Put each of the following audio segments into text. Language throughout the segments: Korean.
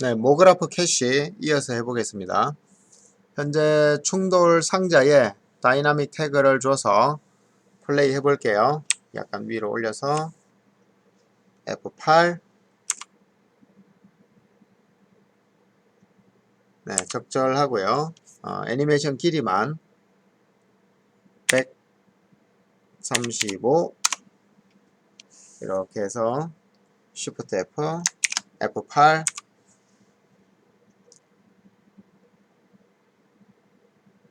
네, 모그라프 캐시 이어서 해보겠습니다. 현재 충돌 상자에 다이나믹 태그를 줘서 플레이 해볼게요. 약간 위로 올려서 F8. 네, 적절하고요. 애니메이션 길이만 135 이렇게 해서 Shift F, F8.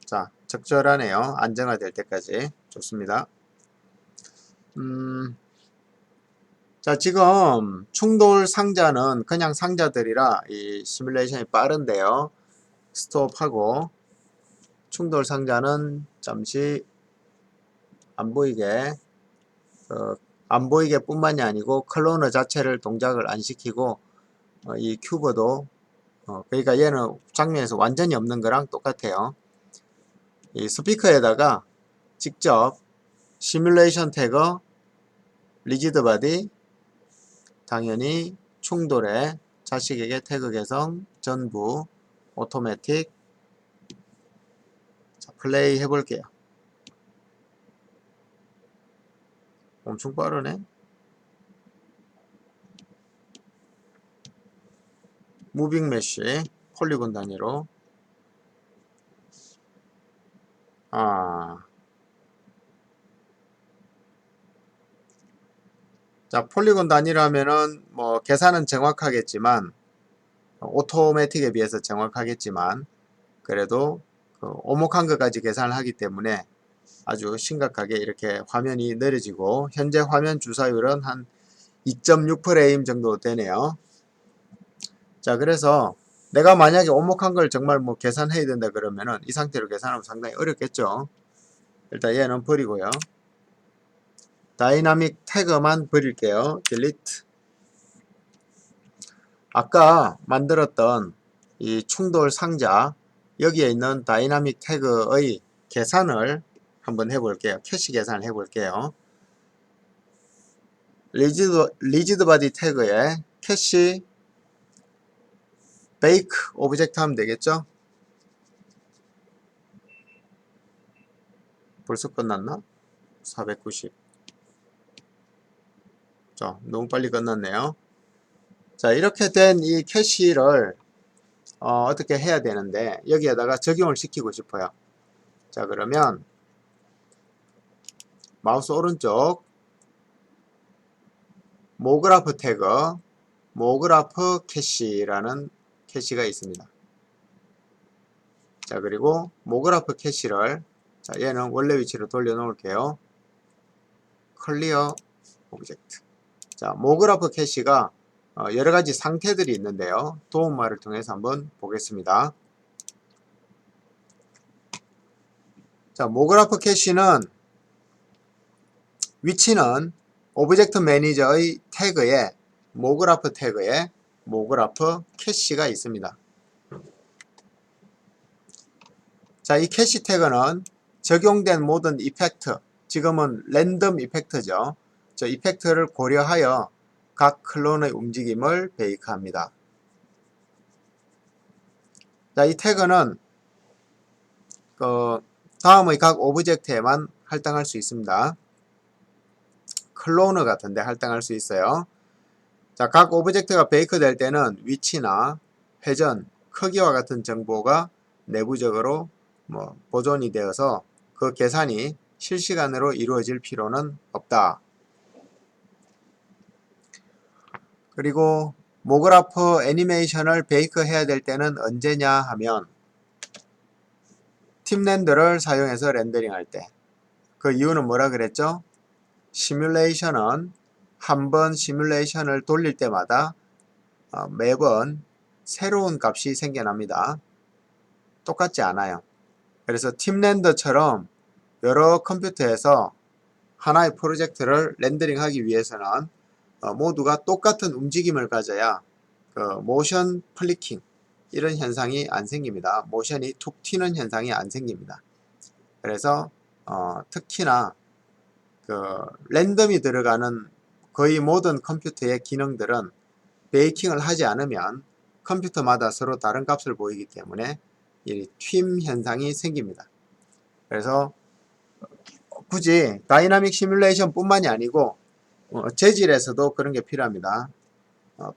자, 적절하네요. 안정화될 때까지. 좋습니다. 자, 지금 충돌 상자는 그냥 상자들이라 이 시뮬레이션이 빠른데요. 스톱하고 충돌 상자는 잠시 안 보이게 안 보이게 뿐만이 아니고 클로너 자체를 동작을 안 시키고 이 큐브도 그러니까 얘는 장면에서 완전히 없는 거랑 똑같아요. 이 스피커에다가 직접 시뮬레이션 태그 리지드 바디 당연히 충돌에 자식에게 태그 개성 전부 오토매틱. 자, 플레이 해볼게요. 엄청 빠르네. 무빙 메쉬 폴리곤 단위로. 자, 폴리곤 단위라면은 뭐 계산은 정확하겠지만 오토매틱에 비해서 정확하겠지만 그래도 오목한 것까지 계산을 하기 때문에 아주 심각하게 이렇게 화면이 느려지고 현재 화면 주사율은 한 2.6프레임 정도 되네요. 자, 그래서 내가 만약에 오목한 걸 정말 뭐 계산해야 된다 그러면은 이 상태로 계산하면 상당히 어렵겠죠. 일단 얘는 버리고요. 다이나믹 태그만 버릴게요. 딜리트. 아까 만들었던 이 충돌 상자 여기에 있는 다이나믹 태그의 계산을 한번 해볼게요. 캐시 계산을 해볼게요. 리지드 바디 태그에 캐시 베이크 오브젝트 하면 되겠죠? 벌써 끝났나? 490. 자, 너무 빨리 끝났네요. 자, 이렇게 된 이 캐시를 어떻게 해야 되는데 여기에다가 적용을 시키고 싶어요. 자, 그러면 마우스 오른쪽 모그라프 태그 모그라프 캐시라는 캐시가 있습니다. 자, 그리고 모그라프 캐시를 자, 얘는 원래 위치로 돌려 놓을게요. 클리어 오브젝트. 자, 모그라프 캐시가 여러가지 상태들이 있는데요. 도움말을 통해서 한번 보겠습니다. 자, 모그라프 캐시는 위치는 오브젝트 매니저의 태그에 모그라프 태그에 모그라프 캐시가 있습니다. 자, 이 캐시 태그는 적용된 모든 이펙트, 지금은 랜덤 이펙트죠. 저 이펙트를 고려하여 각 클론의 움직임을 베이크합니다. 자, 이 태그는 다음의 각 오브젝트에만 할당할 수 있습니다. 클로너 같은데 할당할 수 있어요. 자, 각 오브젝트가 베이크 될 때는 위치나 회전, 크기와 같은 정보가 내부적으로 보존이 되어서 그 계산이 실시간으로 이루어질 필요는 없다. 그리고 모그라프 애니메이션을 베이크 해야 될 때는 언제냐 하면 팀랜더를 사용해서 렌더링 할 때. 그 이유는 뭐라 그랬죠? 시뮬레이션은 한번 시뮬레이션을 돌릴 때마다 매번 새로운 값이 생겨납니다. 똑같지 않아요. 그래서 팀랜더처럼 여러 컴퓨터에서 하나의 프로젝트를 렌더링 하기 위해서는 모두가 똑같은 움직임을 가져야 모션 플리킹 이런 현상이 안 생깁니다. 모션이 툭 튀는 현상이 안 생깁니다. 그래서 특히나 랜덤이 들어가는 거의 모든 컴퓨터의 기능들은 베이킹을 하지 않으면 컴퓨터마다 서로 다른 값을 보이기 때문에 이 튠 현상이 생깁니다. 그래서 굳이 다이나믹 시뮬레이션 뿐만이 아니고 재질에서도 그런 게 필요합니다.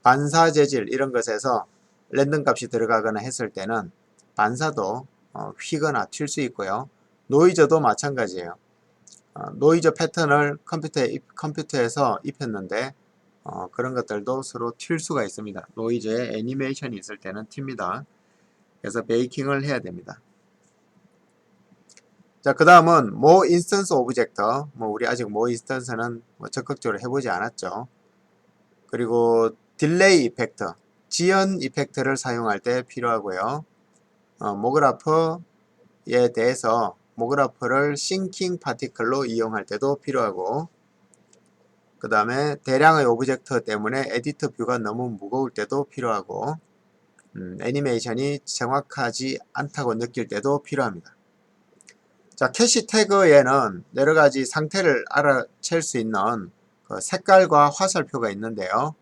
반사 재질 이런 것에서 랜덤 값이 들어가거나 했을 때는 반사도 휘거나 튈 수 있고요. 노이저도 마찬가지예요. 노이저 패턴을 컴퓨터에서 입혔는데 그런 것들도 서로 튈 수가 있습니다. 노이저에 애니메이션이 있을 때는 튑니다. 그래서 베이킹을 해야 됩니다. 자, 그 다음은 more instance object. 우리 아직 more instance는 적극적으로 해보지 않았죠. 그리고 딜레이 이펙트, 지연 이펙트를 사용할 때 필요하고요. 모그라프에 대해서 모그라프를 싱킹 파티클로 이용할 때도 필요하고, 그 다음에 대량의 오브젝트 때문에 에디터 뷰가 너무 무거울 때도 필요하고, 애니메이션이 정확하지 않다고 느낄 때도 필요합니다. 자, 캐시 태그에는 여러가지 상태를 알아챌 수 있는 그 색깔과 화살표가 있는데요.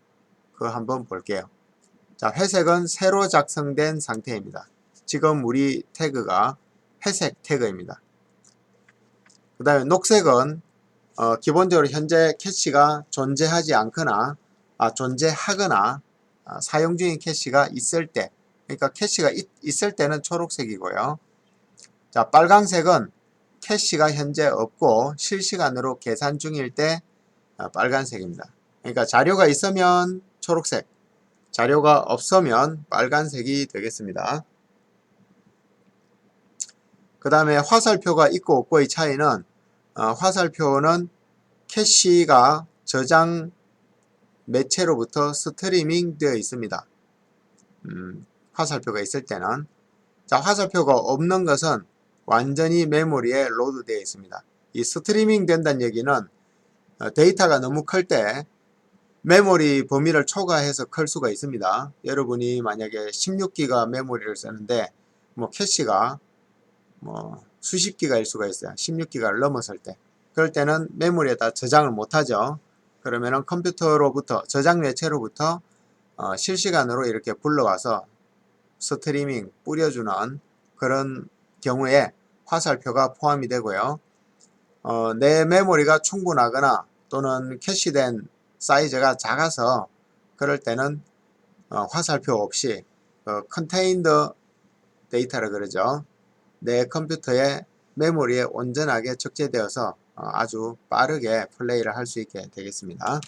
그거 한번 볼게요. 자, 회색은 새로 작성된 상태입니다. 지금 우리 태그가 회색 태그입니다. 그 다음에 녹색은 기본적으로 현재 캐시가 존재하지 않거나 존재하거나 사용 중인 캐시가 있을 때, 그러니까 캐시가 있을 때는 초록색이고요. 자, 빨강색은 캐시가 현재 없고 실시간으로 계산 중일 때 빨간색입니다. 그러니까 자료가 있으면 초록색, 자료가 없으면 빨간색이 되겠습니다. 그 다음에 화살표가 있고 없고의 차이는 화살표는 캐시가 저장 매체로부터 스트리밍 되어 있습니다. 화살표가 있을 때는. 자, 화살표가 없는 것은 완전히 메모리에 로드 되어 있습니다. 이 스트리밍 된다는 얘기는 데이터가 너무 클 때 메모리 범위를 초과해서 클 수가 있습니다. 여러분이 만약에 16기가 메모리를 쓰는데 캐시가 수십 기가일 수가 있어요. 16기가를 넘었을 때. 그럴 때는 메모리에다 저장을 못하죠. 그러면은 컴퓨터로부터 저장 매체로부터 실시간으로 이렇게 불러와서 스트리밍 뿌려주는 그런 경우에 화살표가 포함이 되고요. 내 메모리가 충분하거나 또는 캐시된 사이즈가 작아서 그럴 때는 화살표 없이 contained 데이터라 그러죠. 내 컴퓨터의 메모리에 온전하게 적재되어서 아주 빠르게 플레이를 할 수 있게 되겠습니다.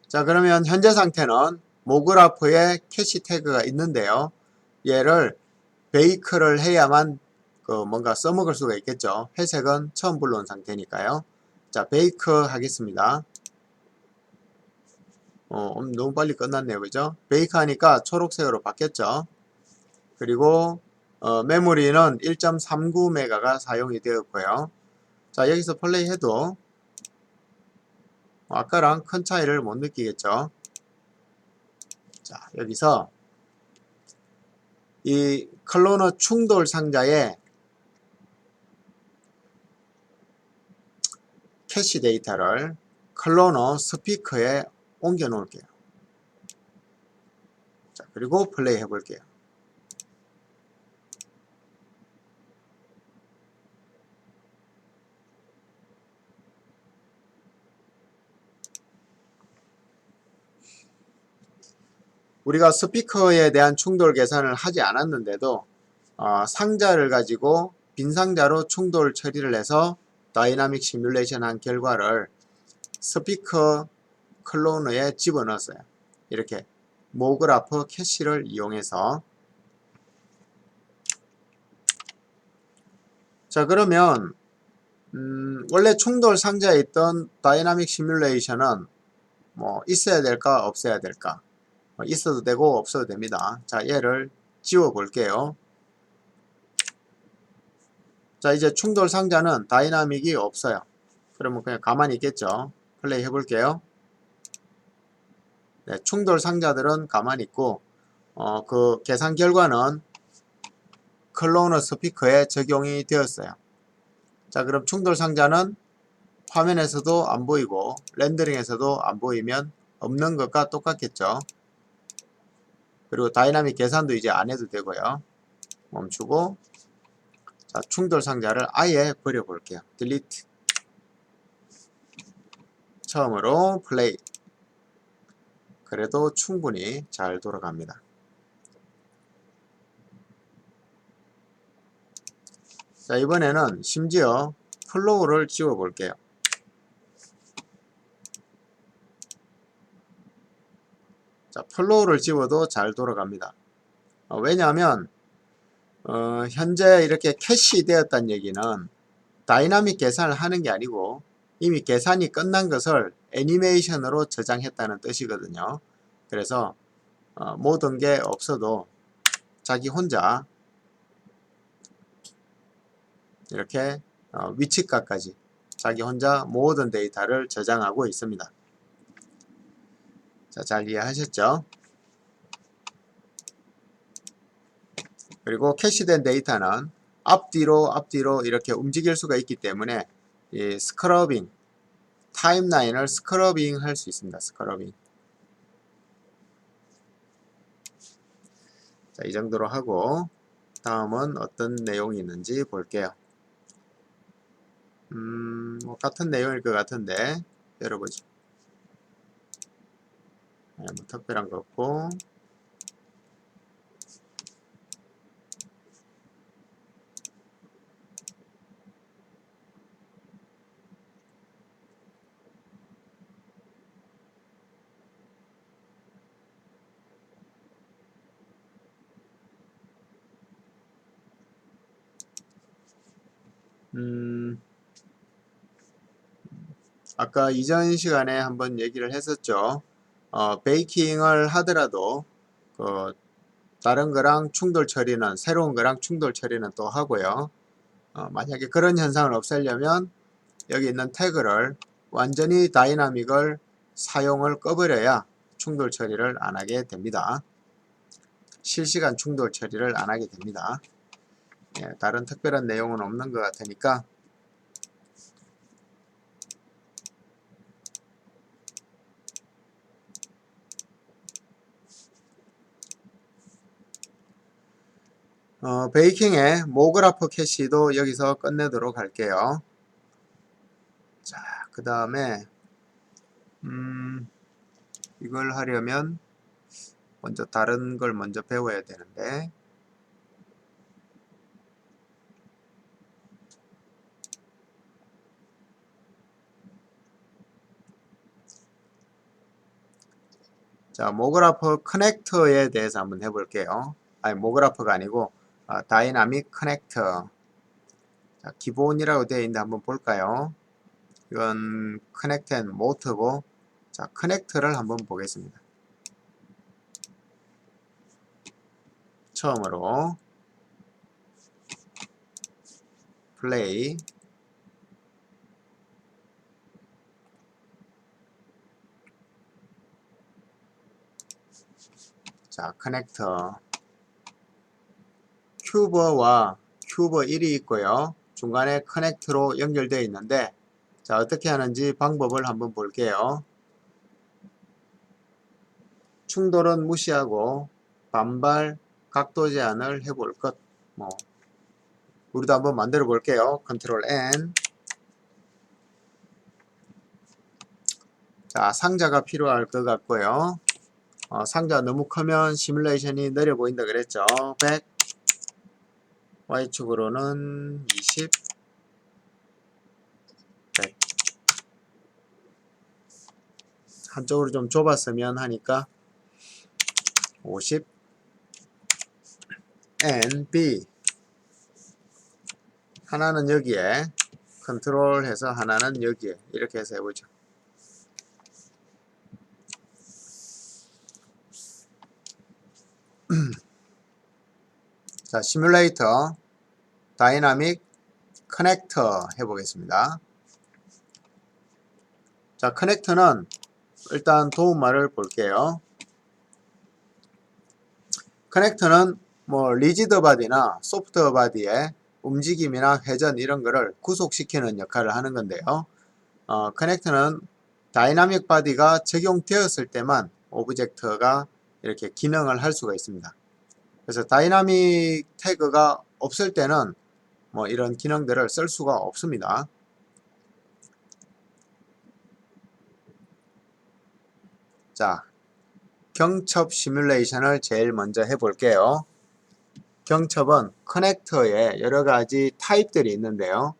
자, 그러면 현재 상태는 모그라프에 캐시 태그가 있는데요. 얘를 베이크를 해야만 뭔가 써먹을 수가 있겠죠. 회색은 처음 불러온 상태니까요. 자, 베이크 하겠습니다. 너무 빨리 끝났네요. 그죠? 베이크 하니까 초록색으로 바뀌었죠. 그리고 메모리는 1.39메가가 사용이 되었고요. 자, 여기서 플레이 해도 아까랑 큰 차이를 못 느끼겠죠. 자, 여기서 이 클로너 충돌 상자에 캐시 데이터를 클로너 스피커에 옮겨 놓을게요. 자, 그리고 플레이 해 볼게요. 우리가 스피커에 대한 충돌 계산을 하지 않았는데도 상자를 가지고 빈 상자로 충돌 처리를 해서 다이나믹 시뮬레이션 한 결과를 스피커 클로너에 집어넣었어요. 이렇게 모그라프 캐시를 이용해서. 자, 그러면 원래 충돌 상자에 있던 다이나믹 시뮬레이션은 있어야 될까 없어야 될까? 있어도 되고 없어도 됩니다. 자, 얘를 지워 볼게요. 자, 이제 충돌 상자는 다이나믹이 없어요. 그러면 그냥 가만히 있겠죠. 플레이 해볼게요. 네, 충돌 상자들은 가만히 있고 그 계산 결과는 클로너 스피커에 적용이 되었어요. 자, 그럼 충돌 상자는 화면에서도 안 보이고 렌더링에서도 안 보이면 없는 것과 똑같겠죠. 그리고 다이나믹 계산도 이제 안 해도 되고요. 멈추고, 자, 충돌 상자를 아예 버려볼게요. 딜리트. 처음으로 플레이. 그래도 충분히 잘 돌아갑니다. 자, 이번에는 심지어 플로우를 지워 볼게요. 자, 플로우를 지워도 잘 돌아갑니다. 왜냐하면 현재 이렇게 캐시 되었다는 얘기는 다이나믹 계산을 하는 게 아니고 이미 계산이 끝난 것을 애니메이션으로 저장했다는 뜻이거든요. 그래서 모든 게 없어도 자기 혼자 이렇게 위치값까지 자기 혼자 모든 데이터를 저장하고 있습니다. 자, 잘 이해하셨죠? 그리고 캐시된 데이터는 앞뒤로 이렇게 움직일 수가 있기 때문에 이 스크러빙, 타임라인을 스크러빙 할 수 있습니다. 스크러빙. 자, 이 정도로 하고 다음은 어떤 내용이 있는지 볼게요. 뭐 같은 내용일 것 같은데 열어보죠. 뭐 특별한 거 없고, 아까 이전 시간에 한번 얘기를 했었죠. 베이킹을 하더라도 다른 거랑 충돌 처리는, 새로운 거랑 충돌 처리는 또 하고요. 만약에 그런 현상을 없애려면 여기 있는 태그를 완전히 다이나믹을 사용을 꺼버려야 충돌 처리를 안 하게 됩니다. 실시간 충돌 처리를 안 하게 됩니다. 예, 다른 특별한 내용은 없는 것 같으니까 베이킹의 모그라프 캐시도 여기서 끝내도록 할게요. 자, 그 다음에 이걸 하려면 먼저 다른 걸 먼저 배워야 되는데, 자, 모그라프 커넥터에 대해서 한번 해볼게요. 아니, 모그라프가 아니고 다이나믹 커넥터. 자, 기본이라고 되어 있는데 한번 볼까요? 이건 커넥트 앤 모터고, 자, 커넥터를 한번 보겠습니다. 처음으로 플레이. 자, 커넥터 큐버와 큐버 1이 있고요. 중간에 커넥트로 연결되어 있는데, 자, 어떻게 하는지 방법을 한번 볼게요. 충돌은 무시하고 반발 각도 제한을 해볼 것. 우리도 한번 만들어 볼게요. 컨트롤 N. 자, 상자가 필요할 것 같고요. 상자 너무 크면 시뮬레이션이 느려 보인다 그랬죠. 100, Y축으로는 20, 100. 한쪽으로 좀 좁았으면 하니까 50, N, B. 하나는 여기에, 컨트롤 해서 하나는 여기에, 이렇게 해서 해보죠. 자, 시뮬레이터 다이나믹 커넥터 해보겠습니다. 자, 커넥터는 일단 도움말을 볼게요. 커넥터는 뭐 리지드 바디나 소프트 바디의 움직임이나 회전 이런 거를 구속시키는 역할을 하는 건데요. 커넥터는 다이나믹 바디가 적용되었을 때만 오브젝트가 이렇게 기능을 할 수가 있습니다. 그래서 다이나믹 태그가 없을 때는 뭐 이런 기능들을 쓸 수가 없습니다. 자, 경첩 시뮬레이션을 제일 먼저 해볼게요. 경첩은 커넥터에 여러가지 타입들이 있는데요.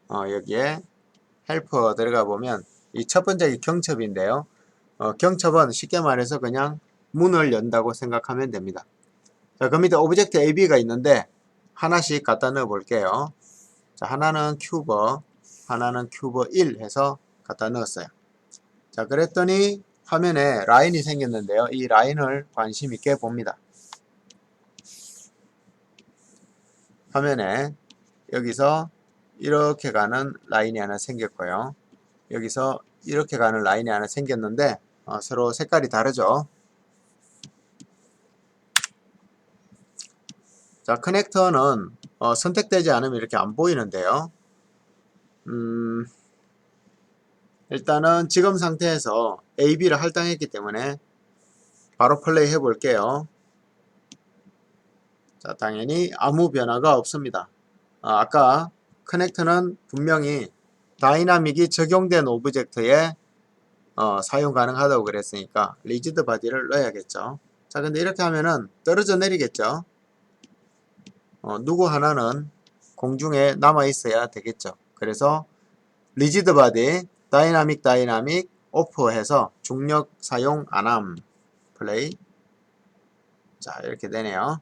여기에 헬퍼 들어가 보면 이 첫 번째 경첩인데요. 경첩은 쉽게 말해서 그냥 문을 연다고 생각하면 됩니다. 자, 그 밑에 오브젝트 AB가 있는데 하나씩 갖다 넣어 볼게요. 자, 하나는 큐버, 하나는 큐버 1 해서 갖다 넣었어요. 자, 그랬더니 화면에 라인이 생겼는데요. 이 라인을 관심 있게 봅니다. 화면에 여기서 이렇게 가는 라인이 하나 생겼고요. 여기서 이렇게 가는 라인이 하나 생겼는데 서로 색깔이 다르죠. 자, 커넥터는 선택되지 않으면 이렇게 안 보이는데요. 일단은 지금 상태에서 AB를 할당했기 때문에 바로 플레이 해 볼게요. 자, 당연히 아무 변화가 없습니다. 아까 커넥터는 분명히 다이나믹이 적용된 오브젝트에 사용 가능하다고 그랬으니까 리지드 바디를 넣어야겠죠. 자, 근데 이렇게 하면은 떨어져 내리겠죠. 누구 하나는 공중에 남아 있어야 되겠죠. 그래서 리지드 바디 다이나믹 오프 해서 중력 사용 안함 플레이. 자, 이렇게 되네요.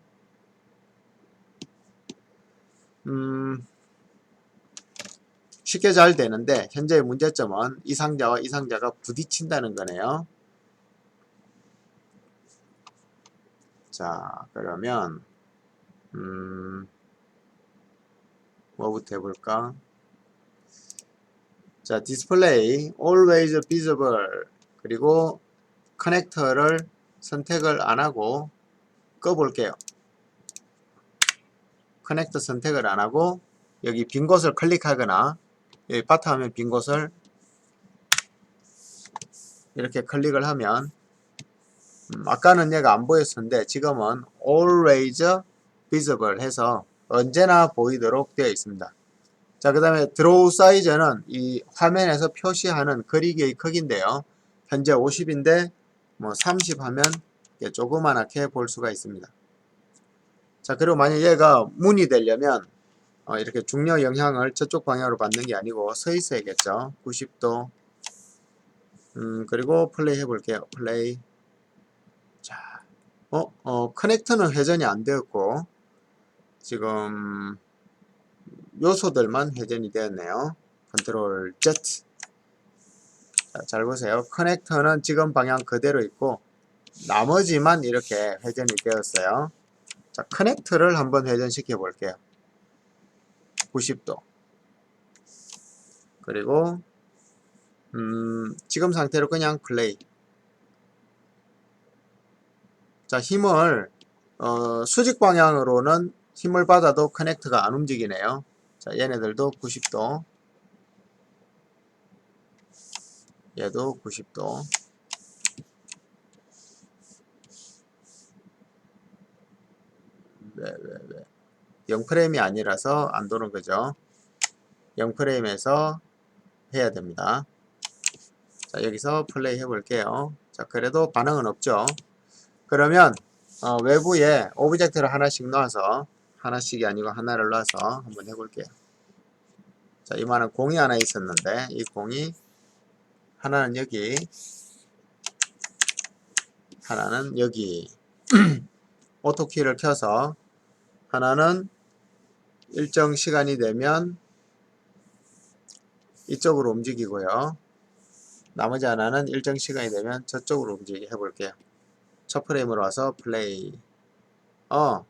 쉽게 잘 되는데 현재의 문제점은 이 상자와 이 상자가 부딪힌다는 거네요. 자, 그러면 뭐부터 해볼까? 자, 디스플레이 always visible 그리고 커넥터를 선택을 안하고 꺼볼게요. 커넥터 선택을 안하고 여기 빈 곳을 클릭하거나 여기 바탕화면 빈 곳을 이렇게 클릭을 하면 아까는 얘가 안 보였었는데 지금은 always visible 해서 언제나 보이도록 되어 있습니다. 자, 그 다음에 드로우 사이즈는 이 화면에서 표시하는 그리기의 크기인데요. 현재 50인데 뭐 30 하면 조그만하게 볼 수가 있습니다. 자, 그리고 만약 얘가 문이 되려면 이렇게 중력 영향을 저쪽 방향으로 받는 게 아니고 서 있어야겠죠. 90도. 그리고 플레이 해볼게요. 플레이. 자, 커넥터는 회전이 안 되었고 지금 요소들만 회전이 되었네요. 컨트롤 Z. 자, 잘 보세요. 커넥터는 지금 방향 그대로 있고 나머지만 이렇게 회전이 되었어요. 자, 커넥터를 한번 회전시켜 볼게요. 90도. 그리고 지금 상태로 그냥 플레이. 자, 힘을 수직 방향으로는 힘을 받아도 커넥터가 안 움직이네요. 자, 얘네들도 90도. 얘도 90도. 왜 0프레임이 아니라서 안 도는 거죠. 0프레임에서 해야 됩니다. 자, 여기서 플레이 해볼게요. 자, 그래도 반응은 없죠. 그러면 외부에 오브젝트를 하나씩 넣어서 하나씩이 아니고 하나를 넣어서 한번 해볼게요. 자, 이만한 공이 하나 있었는데 이 공이 하나는 여기 하나는 여기 오토키를 켜서 하나는 일정 시간이 되면 이쪽으로 움직이고요. 나머지 하나는 일정 시간이 되면 저쪽으로 움직이게 해볼게요. 첫 프레임으로 와서 플레이.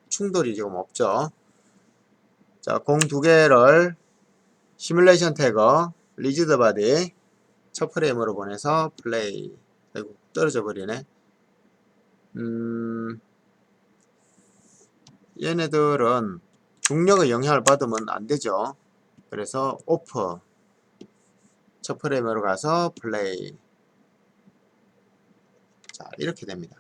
충돌이 지금 없죠. 자, 공 두 개를 시뮬레이션 태거 리지드 바디 첫 프레임으로 보내서 플레이. 아이고, 떨어져 버리네. 얘네들은 중력의 영향을 받으면 안 되죠. 그래서 오프 첫 프레임으로 가서 플레이. 자, 이렇게 됩니다.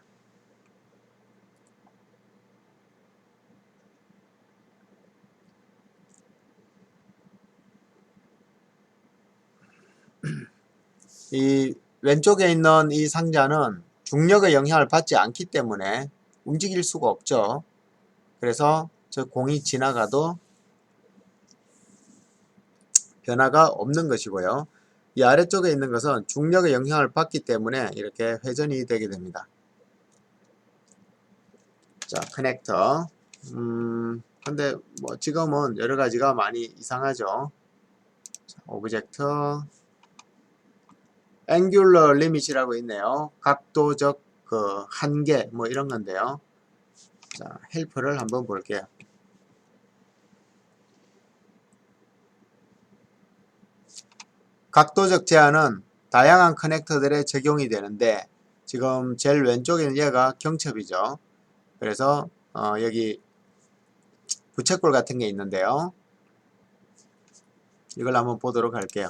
이 왼쪽에 있는 이 상자는 중력의 영향을 받지 않기 때문에 움직일 수가 없죠. 그래서 저 공이 지나가도 변화가 없는 것이고요. 이 아래쪽에 있는 것은 중력의 영향을 받기 때문에 이렇게 회전이 되게 됩니다. 자, 커넥터. 근데 뭐 지금은 여러 가지가 많이 이상하죠. 자, 오브젝트, 앵귤러 리밋이라고 있네요. 각도적 그 한계 뭐 이런 건데요. 자, 헬프를 한번 볼게요. 각도적 제한은 다양한 커넥터들에 적용이 되는데 지금 제일 왼쪽에 있는 얘가 경첩이죠. 그래서 여기 부채꼴 같은 게 있는데요. 이걸 한번 보도록 할게요.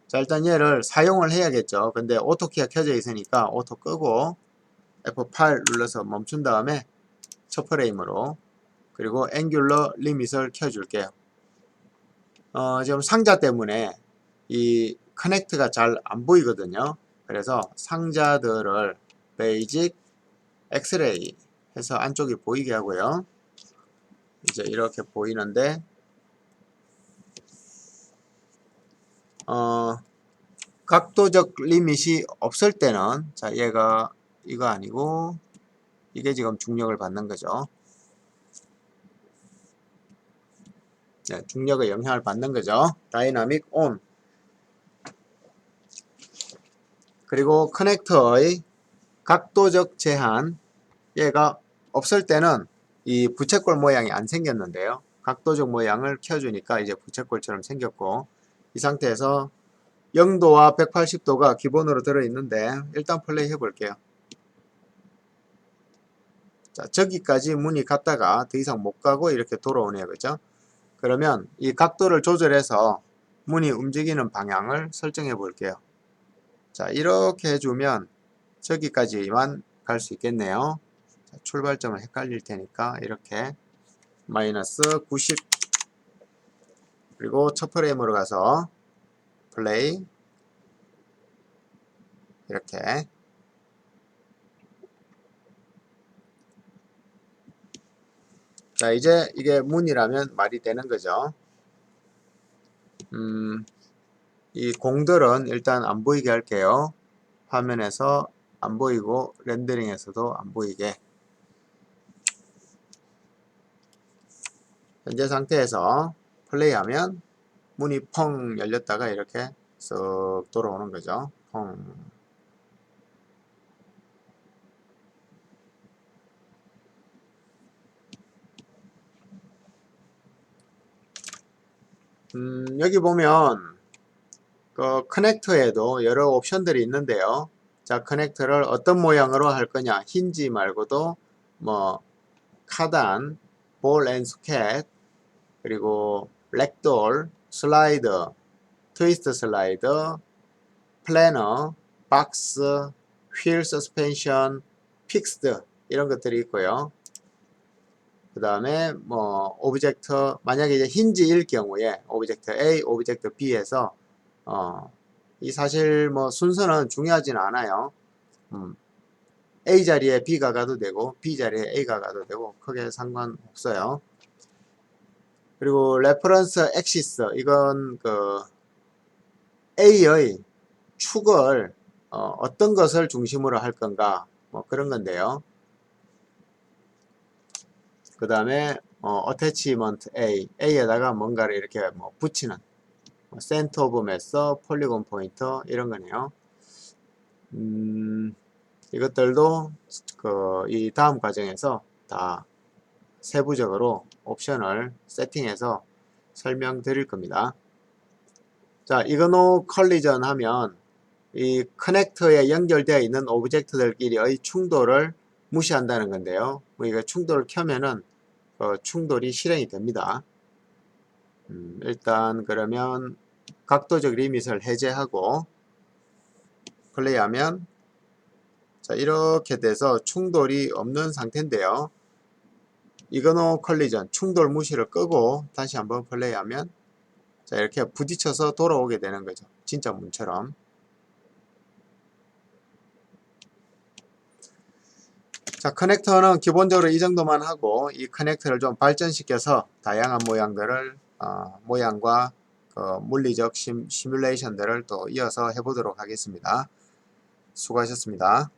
자, 일단 얘를 사용을 해야겠죠. 근데 오토키가 켜져 있으니까 오토 끄고 F8 눌러서 멈춘 다음에 첫 프레임으로 그리고 앵귤러 리밋을 켜줄게요. 지금 상자 때문에 이 커넥트가 잘 안 보이거든요. 그래서 상자들을 베이직, 엑스레이 해서 안쪽이 보이게 하고요. 이제 이렇게 보이는데 각도적 리밋이 없을 때는 자, 얘가 이거 아니고 이게 지금 중력을 받는 거죠. 네, 중력의 영향을 받는 거죠. 다이나믹 온. 그리고 커넥터의 각도적 제한, 얘가 없을 때는 이 부채꼴 모양이 안 생겼는데요. 각도적 모양을 켜주니까 이제 부채꼴처럼 생겼고, 이 상태에서 0도와 180도가 기본으로 들어있는데 일단 플레이 해볼게요. 자, 저기까지 문이 갔다가 더 이상 못 가고 이렇게 돌아오네요. 그죠? 그러면 이 각도를 조절해서 문이 움직이는 방향을 설정해 볼게요. 자, 이렇게 해주면 저기까지만 갈 수 있겠네요. 자, 출발점을 헷갈릴 테니까 이렇게 마이너스 90 그리고 첫 프레임으로 가서 플레이 이렇게 자, 이제 이게 문이라면 말이 되는 거죠. 이 공들은 일단 안 보이게 할게요. 화면에서 안 보이고 렌더링에서도 안 보이게. 현재 상태에서 플레이하면 문이 펑 열렸다가 이렇게 쓱 돌아오는 거죠. 펑. 여기 보면 그 커넥터에도 여러 옵션들이 있는데요. 자, 커넥터를 어떤 모양으로 할 거냐. 힌지 말고도 뭐 카단, 볼 앤 소켓, 그리고 렉돌, 슬라이더, 트위스트 슬라이더, 플래너, 박스, 휠 서스펜션, 픽스드 이런 것들이 있고요. 그 다음에 뭐 오브젝트 만약에 이제 힌지일 경우에 오브젝트 A, 오브젝트 B에서 이 사실 뭐 순서는 중요하진 않아요. A 자리에 B가 가도 되고 B 자리에 A가 가도 되고 크게 상관없어요. 그리고 레퍼런스 엑시스 이건 그 A의 축을 어떤 것을 중심으로 할 건가 뭐 그런 건데요. 그 다음에 attachment A에다가 뭔가를 이렇게 뭐 붙이는 center of mass, polygon pointer 이런 거네요. 이것들도 이 다음 과정에서 다 세부적으로 옵션을 세팅해서 설명드릴 겁니다. 자, 이거노 컬리전 하면 이 커넥터에 연결되어 있는 오브젝트들끼리의 충돌을 무시한다는 건데요. 뭐 이거 충돌을 켜면은 충돌이 실행이 됩니다. 일단 그러면 각도적 리밋을 해제하고 플레이하면 자, 이렇게 돼서 충돌이 없는 상태인데요. 이그노 컬리전 충돌 무시를 끄고 다시 한번 플레이하면 자, 이렇게 부딪혀서 돌아오게 되는 거죠. 진짜 문처럼. 자, 커넥터는 기본적으로 이 정도만 하고 이 커넥터를 좀 발전시켜서 다양한 모양들을 모양과 그 물리적 시뮬레이션들을 또 이어서 해보도록 하겠습니다. 수고하셨습니다.